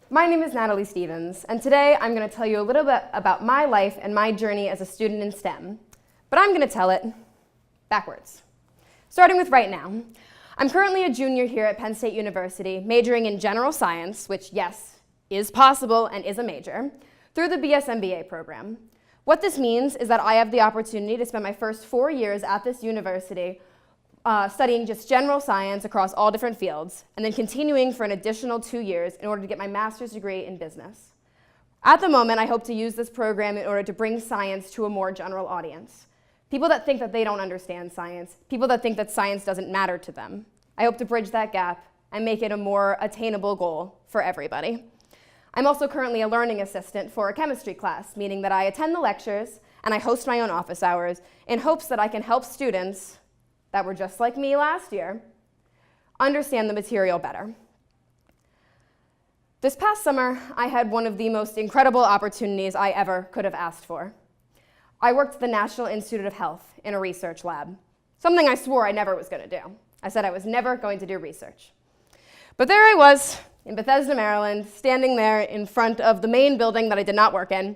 My name is Natalie Stevens, and today I'm going to tell you a little bit about my life and my journey as a student in STEM, but I'm going to tell it backwards. Starting with right now. I'm currently a junior here at Penn State University, majoring in general science, which, yes, is possible and is a major, through the BS MBA program. What this means is that I have the opportunity to spend my first 4 years at this university studying just general science across all different fields, and then continuing for an additional 2 years in order to get my master's degree in business. At the moment, I hope to use this program in order to bring science to a more general audience. People that think that they don't understand science, people that think that science doesn't matter to them. I hope to bridge that gap and make it a more attainable goal for everybody. I'm also currently a learning assistant for a chemistry class, meaning that I attend the lectures and I host my own office hours in hopes that I can help students that were just like me last year understand the material better. This past summer, I had one of the most incredible opportunities I ever could have asked for. I worked at the National Institute of Health in a research lab, something I swore I never was going to do. I said I was never going to do research. But there I was in Bethesda, Maryland, standing there in front of the main building that I did not work in,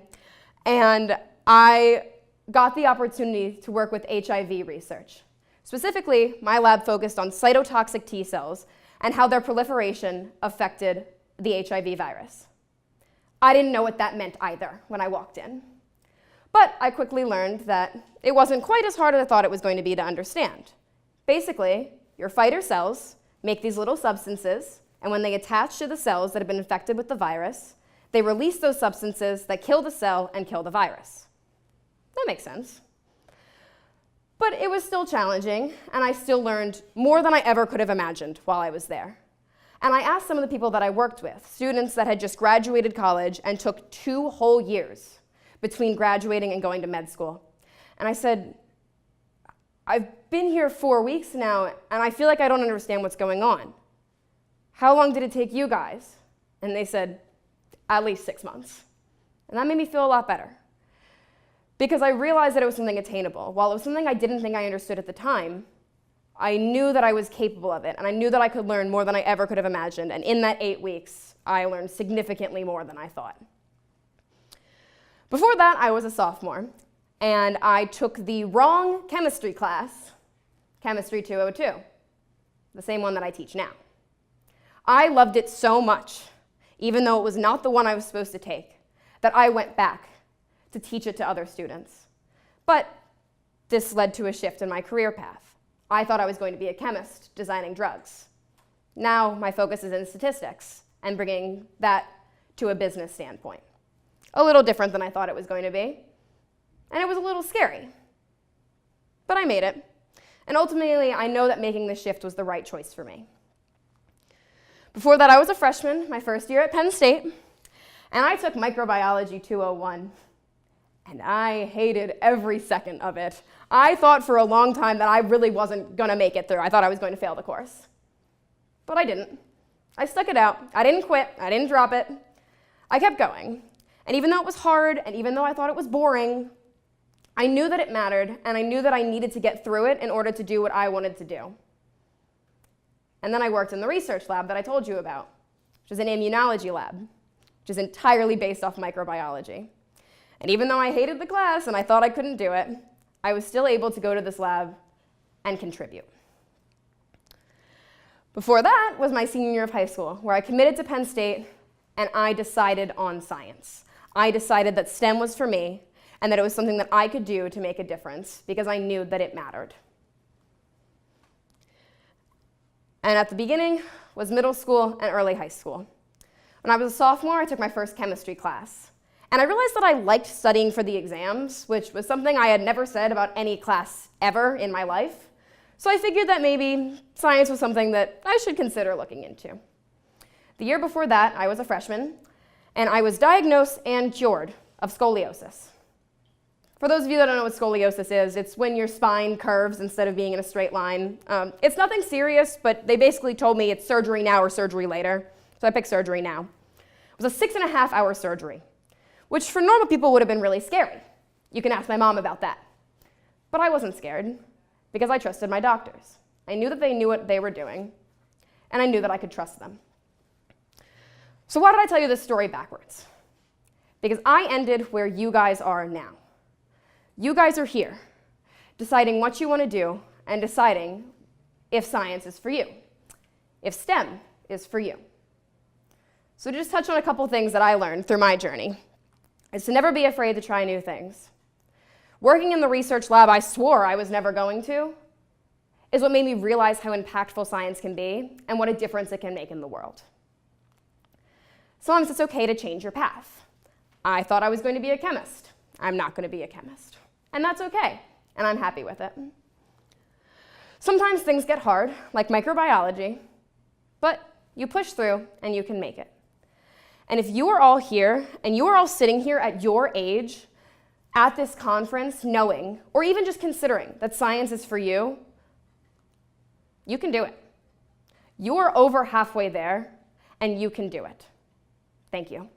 and I got the opportunity to work with HIV research. Specifically, my lab focused on cytotoxic T cells and how their proliferation affected the HIV virus. I didn't know what that meant either when I walked in. But I quickly learned that it wasn't quite as hard as I thought it was going to be to understand. Basically, your fighter cells make these little substances, and when they attach to the cells that have been infected with the virus, they release those substances that kill the cell and kill the virus. That makes sense. But it was still challenging, and I still learned more than I ever could have imagined while I was there. And I asked some of the people that I worked with, students that had just graduated college and took 2 whole years between graduating and going to med school. And I said, I've been here 4 weeks now, and I feel like I don't understand what's going on. How long did it take you guys? And they said, at least 6 months. And that made me feel a lot better, because I realized that it was something attainable. While it was something I didn't think I understood at the time, I knew that I was capable of it, and I knew that I could learn more than I ever could have imagined. And in that 8 weeks, I learned significantly more than I thought. Before that, I was a sophomore, and I took the wrong chemistry class, Chemistry 202, the same one that I teach now. I loved it so much, even though it was not the one I was supposed to take, that I went back to teach it to other students. But this led to a shift in my career path. I thought I was going to be a chemist designing drugs. Now my focus is in statistics and bringing that to a business standpoint. A little different than I thought it was going to be. And it was a little scary. But I made it. And ultimately, I know that making this shift was the right choice for me. Before that, I was a freshman, my first year at Penn State, and I took Microbiology 201. And I hated every second of it. I thought for a long time that I really wasn't going to make it through. I thought I was going to fail the course. But I didn't. I stuck it out. I didn't quit. I didn't drop it. I kept going. And even though it was hard, and even though I thought it was boring, I knew that it mattered, and I knew that I needed to get through it in order to do what I wanted to do. And then I worked in the research lab that I told you about, which is an immunology lab, which is entirely based off microbiology. And even though I hated the class and I thought I couldn't do it, I was still able to go to this lab and contribute. Before that was my senior year of high school, where I committed to Penn State and I decided on science. I decided that STEM was for me and that it was something that I could do to make a difference because I knew that it mattered. And at the beginning was middle school and early high school. When I was a sophomore, I took my first chemistry class. And I realized that I liked studying for the exams, which was something I had never said about any class ever in my life. So I figured that maybe science was something that I should consider looking into. The year before that, I was a freshman, and I was diagnosed and cured of scoliosis. For those of you that don't know what scoliosis is, it's when your spine curves instead of being in a straight line. It's nothing serious, but they basically told me it's surgery now or surgery later, so I picked surgery now. It was a 6.5-hour surgery, which for normal people would have been really scary. You can ask my mom about that. But I wasn't scared because I trusted my doctors. I knew that they knew what they were doing, and I knew that I could trust them. So why did I tell you this story backwards? Because I ended where you guys are now. You guys are here, deciding what you want to do and deciding if science is for you, if STEM is for you. So to just touch on a couple things that I learned through my journey is to never be afraid to try new things. Working in the research lab I swore I was never going to is what made me realize how impactful science can be and what a difference it can make in the world. Sometimes it's okay to change your path. I thought I was going to be a chemist. I'm not going to be a chemist. And that's okay, and I'm happy with it. Sometimes things get hard, like microbiology, but you push through and you can make it. And if you are all here, and you are all sitting here at your age, at this conference, knowing, or even just considering that science is for you, you can do it. You're over halfway there, and you can do it. Thank you.